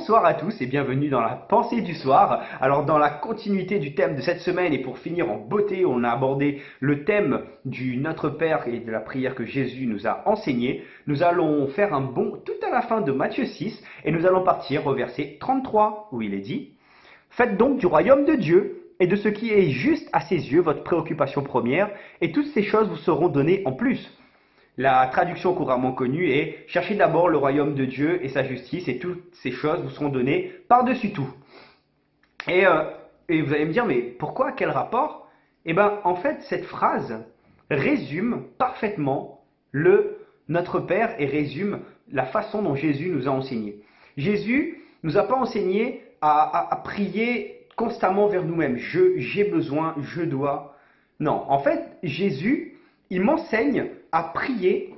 Bonsoir à tous et bienvenue dans la pensée du soir. Alors dans la continuité du thème de cette semaine et pour finir en beauté, on a abordé le thème du Notre Père et de la prière que Jésus nous a enseigné. Nous allons faire un bond tout à la fin de Matthieu 6 et nous allons partir au verset 33 où il est dit « Faites donc du royaume de Dieu et de ce qui est juste à ses yeux votre préoccupation première et toutes ces choses vous seront données en plus. » La traduction couramment connue est « Cherchez d'abord le royaume de Dieu et sa justice, et toutes ces choses vous seront données par-dessus tout. » Et vous allez me dire, mais pourquoi? Quel rapport? Eh bien, en fait, cette phrase résume parfaitement Notre Père et résume la façon dont Jésus nous a enseigné. Jésus nous a pas enseigné à prier constamment vers nous-mêmes. J'ai besoin, je dois. Non, en fait, Jésus, il m'enseigne à prier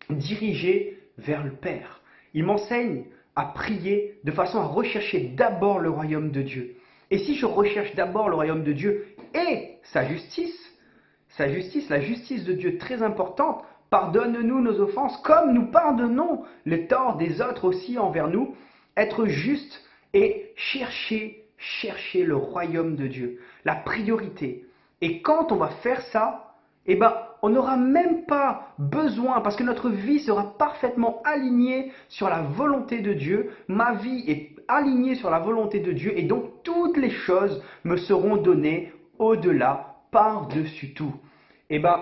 dirigé vers le Père. Il m'enseigne à prier de façon à rechercher d'abord le royaume de Dieu. Et si je recherche d'abord le royaume de Dieu et sa justice, la justice de Dieu très importante, pardonne-nous nos offenses comme nous pardonnons les torts des autres aussi envers nous, être juste et chercher le royaume de Dieu, la priorité. Et quand on va faire ça, eh ben, on n'aura même pas besoin, parce que notre vie sera parfaitement alignée sur la volonté de Dieu. Ma vie est alignée sur la volonté de Dieu, et donc toutes les choses me seront données au-delà, par-dessus tout. Eh ben,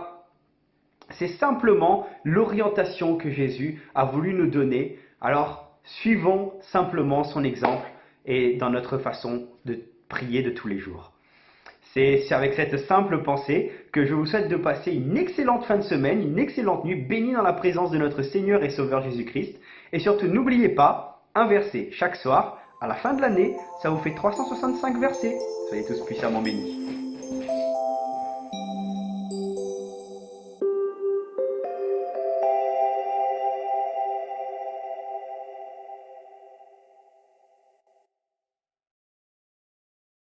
c'est simplement l'orientation que Jésus a voulu nous donner. Alors, suivons simplement son exemple et dans notre façon de prier de tous les jours. C'est avec cette simple pensée que je vous souhaite de passer une excellente fin de semaine, une excellente nuit, bénie dans la présence de notre Seigneur et Sauveur Jésus-Christ. Et surtout, n'oubliez pas, un verset chaque soir. À la fin de l'année, ça vous fait 365 versets. Soyez tous puissamment bénis.